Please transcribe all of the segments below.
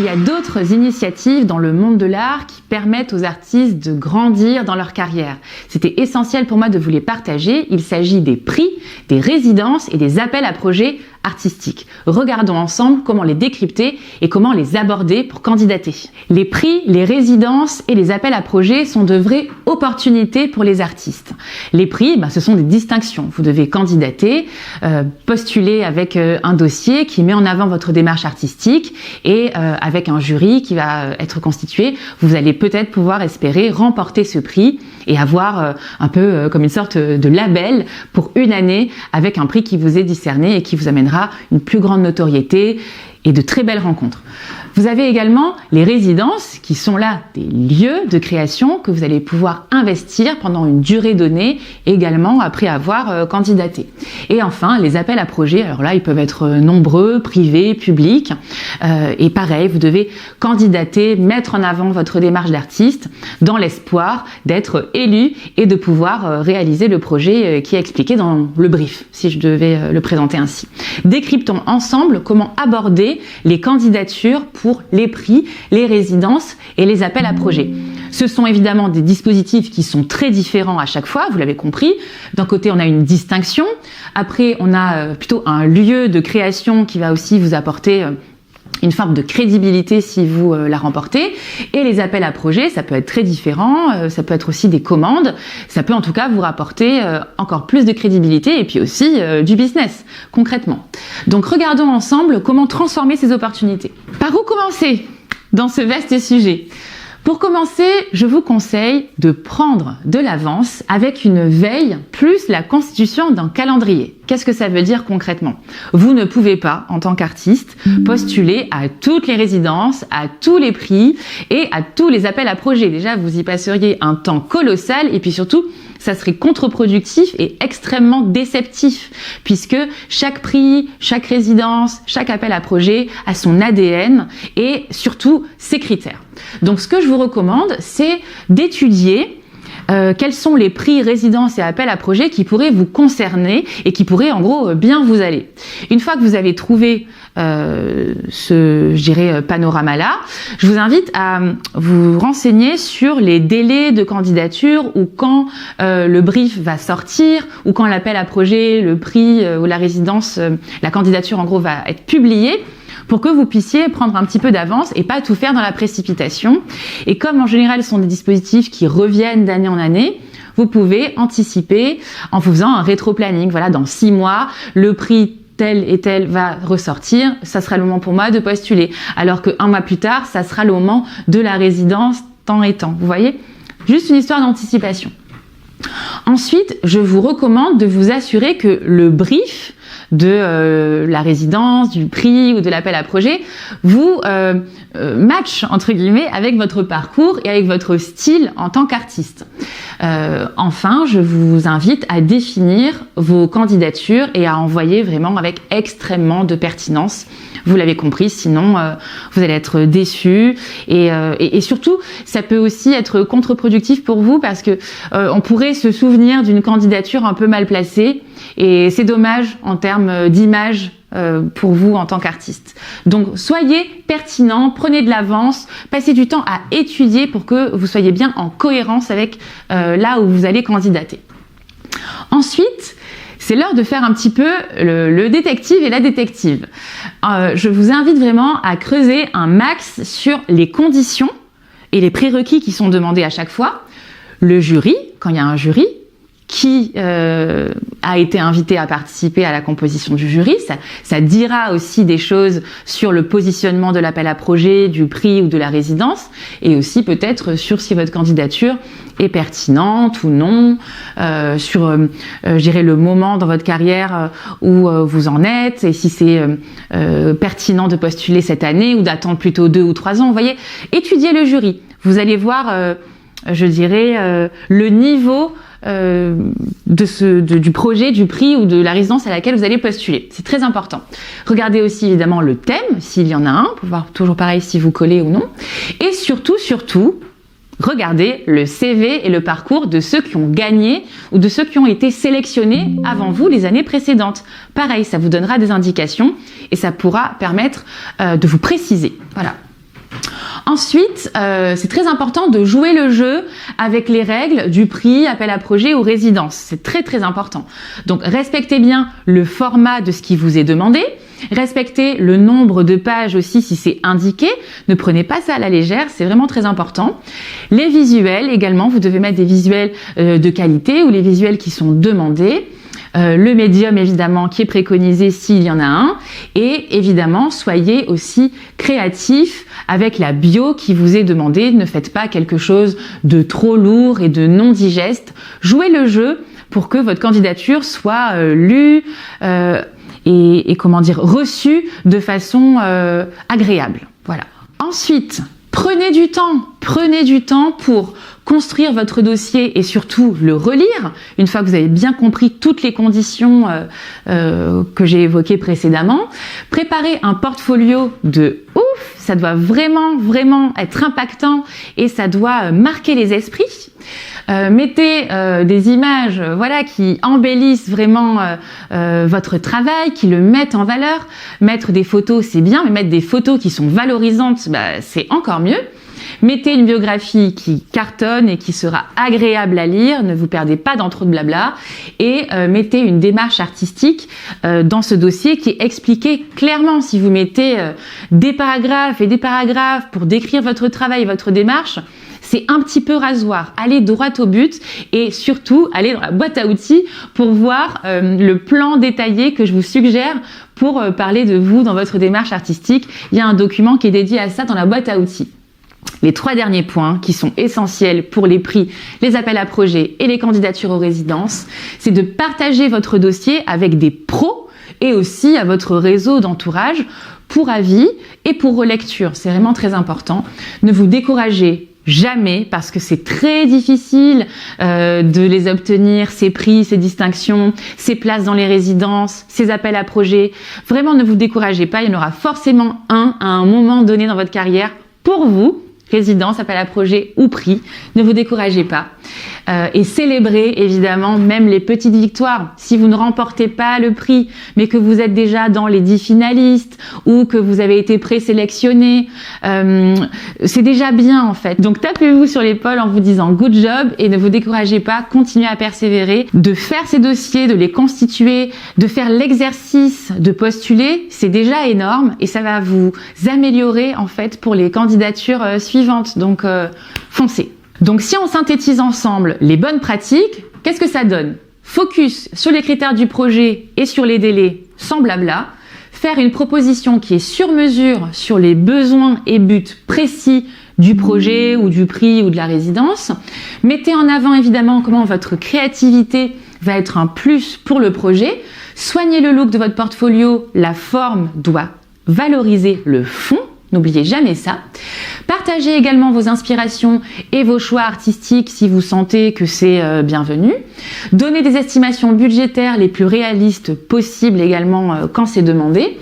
y a d'autres initiatives dans le monde de l'art qui permettent aux artistes de grandir dans leur carrière. C'était essentiel pour moi de vous les partager. Il s'agit des prix, des résidences et des appels à projets artistiques. Regardons ensemble comment les décrypter et comment les aborder pour candidater. Les prix, les résidences et les appels à projets sont de vraies opportunités pour les artistes. Les prix, ce sont des distinctions. Vous devez candidater, postuler avec un dossier qui met en avant votre démarche artistique et avec un jury qui va être constitué, vous allez peut-être pouvoir espérer remporter ce prix et avoir un peu comme une sorte de label pour une année avec un prix qui vous est décerné et qui vous amènera une plus grande notoriété et de très belles rencontres. Vous avez également les résidences qui sont là des lieux de création que vous allez pouvoir investir pendant une durée donnée également après avoir candidaté. Et enfin, les appels à projets, alors là ils peuvent être nombreux, privés, publics, et pareil, vous devez candidater, mettre en avant votre démarche d'artiste dans l'espoir d'être élu et de pouvoir réaliser le projet qui est expliqué dans le brief, si je devais le présenter ainsi. Décryptons ensemble comment aborder les candidatures pour les prix, les résidences et les appels à projets. Ce sont évidemment des dispositifs qui sont très différents à chaque fois, vous l'avez compris. D'un côté, on a une distinction. Après, on a plutôt un lieu de création qui va aussi vous apporter une forme de crédibilité si vous la remportez. Et les appels à projets, ça peut être très différent, ça peut être aussi des commandes, ça peut en tout cas vous rapporter encore plus de crédibilité et puis aussi du business, concrètement. Donc regardons ensemble comment transformer ces opportunités. Par où commencer dans ce vaste sujet ? Pour commencer, je vous conseille de prendre de l'avance avec une veille plus la constitution d'un calendrier. Qu'est-ce que ça veut dire concrètement ? Vous ne pouvez pas, en tant qu'artiste, postuler à toutes les résidences, à tous les prix et à tous les appels à projets. Déjà, vous y passeriez un temps colossal et puis surtout, ça serait contre-productif et extrêmement déceptif puisque chaque prix, chaque résidence, chaque appel à projet a son ADN et surtout ses critères. Donc ce que je vous recommande, c'est d'étudier quels sont les prix, résidences et appels à projets qui pourraient vous concerner et qui pourraient en gros bien vous aller. Une fois que vous avez trouvé ce panorama-là, je vous invite à vous renseigner sur les délais de candidature ou quand le brief va sortir ou quand l'appel à projet, le prix ou la résidence, la candidature en gros va être publiée, pour que vous puissiez prendre un petit peu d'avance et pas tout faire dans la précipitation. Et comme en général ce sont des dispositifs qui reviennent d'année en année, vous pouvez anticiper en faisant un rétro-planning. Voilà, dans 6 mois, le prix tel et tel va ressortir, ça sera le moment pour moi de postuler. Alors que 1 mois plus tard, ça sera le moment de la résidence tant et tant. Vous voyez ? Juste une histoire d'anticipation. Ensuite, je vous recommande de vous assurer que le brief de la résidence, du prix ou de l'appel à projet vous match entre guillemets avec votre parcours et avec votre style en tant qu'artiste. Enfin, je vous invite à définir vos candidatures et à envoyer vraiment avec extrêmement de pertinence. Vous l'avez compris, sinon vous allez être déçus et surtout ça peut aussi être contre-productif pour vous parce que on pourrait se souvenir d'une candidature un peu mal placée et c'est dommage en termes d'image pour vous en tant qu'artiste. Donc soyez pertinent, prenez de l'avance, passez du temps à étudier pour que vous soyez bien en cohérence avec là où vous allez candidater. Ensuite, c'est l'heure de faire un petit peu le détective et la détective. Je vous invite vraiment à creuser un max sur les conditions et les prérequis qui sont demandés à chaque fois. Le jury, quand il y a un jury, qui a été invité à participer à la composition du jury. Ça dira aussi des choses sur le positionnement de l'appel à projet, du prix ou de la résidence, et aussi peut-être sur si votre candidature est pertinente ou non, sur je dirais le moment dans votre carrière où vous en êtes, et si c'est pertinent de postuler cette année ou d'attendre plutôt 2 ou 3 ans. Vous voyez, étudiez le jury. Vous allez voir, je dirais, le niveau du projet, du prix ou de la résidence à laquelle vous allez postuler. C'est très important. Regardez aussi évidemment le thème, s'il y en a un, pour voir toujours pareil si vous collez ou non. Et surtout, regardez le CV et le parcours de ceux qui ont gagné ou de ceux qui ont été sélectionnés avant vous les années précédentes. Pareil, ça vous donnera des indications et ça pourra permettre de vous préciser. Voilà. Ensuite, c'est très important de jouer le jeu avec les règles du prix, appel à projet ou résidence. C'est très très important. Donc respectez bien le format de ce qui vous est demandé. Respectez le nombre de pages aussi si c'est indiqué. Ne prenez pas ça à la légère, c'est vraiment très important. Les visuels également, vous devez mettre des visuels de qualité ou les visuels qui sont demandés. Le médium évidemment qui est préconisé s'il y en a un, et évidemment soyez aussi créatif avec la bio qui vous est demandée. Ne faites pas quelque chose de trop lourd et de non digeste. Jouez le jeu pour que votre candidature soit lue et comment dire, reçue de façon agréable. Voilà. Ensuite, prenez du temps pour construire votre dossier et surtout le relire, une fois que vous avez bien compris toutes les conditions que j'ai évoquées précédemment. Préparez un portfolio de ouf, ça doit vraiment être impactant et ça doit marquer les esprits. Mettez des images qui embellissent vraiment votre travail, qui le mettent en valeur. Mettre des photos, c'est bien, mais mettre des photos qui sont valorisantes, c'est encore mieux. Mettez une biographie qui cartonne et qui sera agréable à lire, ne vous perdez pas dans trop de blabla, et mettez une démarche artistique dans ce dossier qui est expliquée clairement. Si vous mettez des paragraphes et des paragraphes pour décrire votre travail et votre démarche, c'est un petit peu rasoir. Allez droit au but et surtout, allez dans la boîte à outils pour voir le plan détaillé que je vous suggère pour parler de vous dans votre démarche artistique. Il y a un document qui est dédié à ça dans la boîte à outils. Les 3 derniers points qui sont essentiels pour les prix, les appels à projets et les candidatures aux résidences, c'est de partager votre dossier avec des pros et aussi à votre réseau d'entourage pour avis et pour relecture. C'est vraiment très important. Ne vous découragez jamais, parce que c'est très difficile de les obtenir, ces prix, ces distinctions, ces places dans les résidences, ces appels à projets. Vraiment, ne vous découragez pas, il y en aura forcément un à un moment donné dans votre carrière pour vous. Résidence, appel à projet ou prix, ne vous découragez pas. Et célébrez évidemment même les petites victoires. Si vous ne remportez pas le prix, mais que vous êtes déjà dans les 10 finalistes ou que vous avez été présélectionné, c'est déjà bien en fait. Donc tapez-vous sur l'épaule en vous disant good job et ne vous découragez pas, continuez à persévérer, de faire ces dossiers, de les constituer, de faire l'exercice de postuler, c'est déjà énorme et ça va vous améliorer en fait pour les candidatures suivantes. Donc foncez. Donc si on synthétise ensemble les bonnes pratiques, qu'est-ce que ça donne? Focus sur les critères du projet et sur les délais sans blabla. Faire une proposition qui est sur mesure sur les besoins et buts précis du projet ou du prix ou de la résidence. Mettez en avant évidemment comment votre créativité va être un plus pour le projet. Soignez le look de votre portfolio, la forme doit valoriser le fond. N'oubliez jamais ça. Partagez également vos inspirations et vos choix artistiques si vous sentez que c'est bienvenu. Donnez des estimations budgétaires les plus réalistes possibles également quand c'est demandé.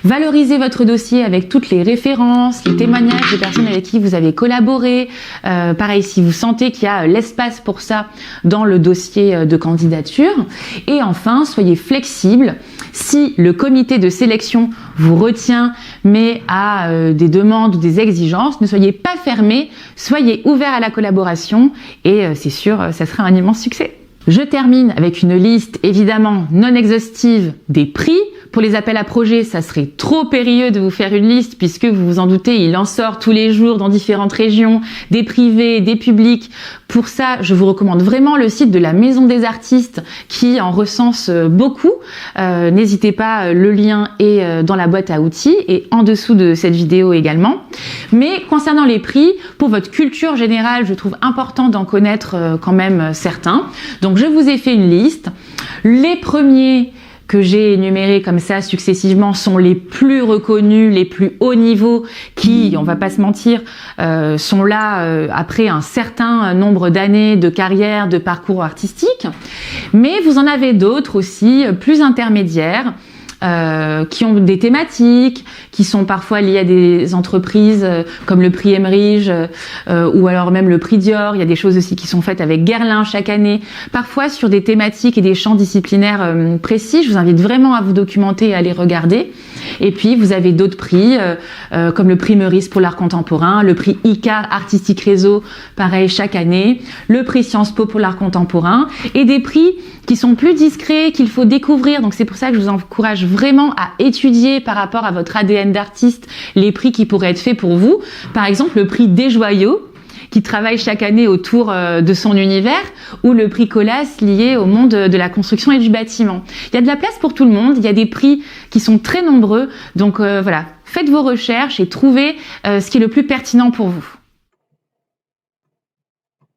Valorisez votre dossier avec toutes les références, les témoignages des personnes avec qui vous avez collaboré. Pareil, si vous sentez qu'il y a l'espace pour ça dans le dossier de candidature. Et enfin, soyez flexible. Si le comité de sélection vous retient, mais a des demandes ou des exigences, ne soyez pas fermés, soyez ouverts à la collaboration et c'est sûr, ça sera un immense succès. Je termine avec une liste évidemment non exhaustive des prix. Pour les appels à projets, ça serait trop périlleux de vous faire une liste puisque vous vous en doutez, il en sort tous les jours dans différentes régions, des privés, des publics. Pour ça, je vous recommande vraiment le site de la Maison des Artistes qui en recense beaucoup. N'hésitez pas, le lien est dans la boîte à outils et en dessous de cette vidéo également. Mais concernant les prix, pour votre culture générale, je trouve important d'en connaître quand même certains. Donc je vous ai fait une liste. Les premiers que j'ai énumérés comme ça successivement sont les plus reconnus, les plus hauts niveaux qui, on va pas se mentir, sont là après un certain nombre d'années de carrière, de parcours artistique. Mais vous en avez d'autres aussi, plus intermédiaires, qui ont des thématiques, qui sont parfois liées à des entreprises comme le prix Emerige ou alors même le prix Dior. Il y a des choses aussi qui sont faites avec Guerlain chaque année, parfois sur des thématiques et des champs disciplinaires précis. Je vous invite vraiment à vous documenter et à les regarder. Et puis vous avez d'autres prix comme le prix Meurice pour l'art contemporain, le prix ICA Artistique Réseau, pareil chaque année, le prix Sciences Po pour l'art contemporain, et des prix qui sont plus discrets, qu'il faut découvrir. Donc c'est pour ça que je vous encourage vraiment à étudier par rapport à votre ADN d'artiste les prix qui pourraient être faits pour vous. Par exemple, le prix Des Joyaux, qui travaille chaque année autour de son univers, ou le prix Colas lié au monde de la construction et du bâtiment. Il y a de la place pour tout le monde, il y a des prix qui sont très nombreux, donc voilà, faites vos recherches et trouvez ce qui est le plus pertinent pour vous.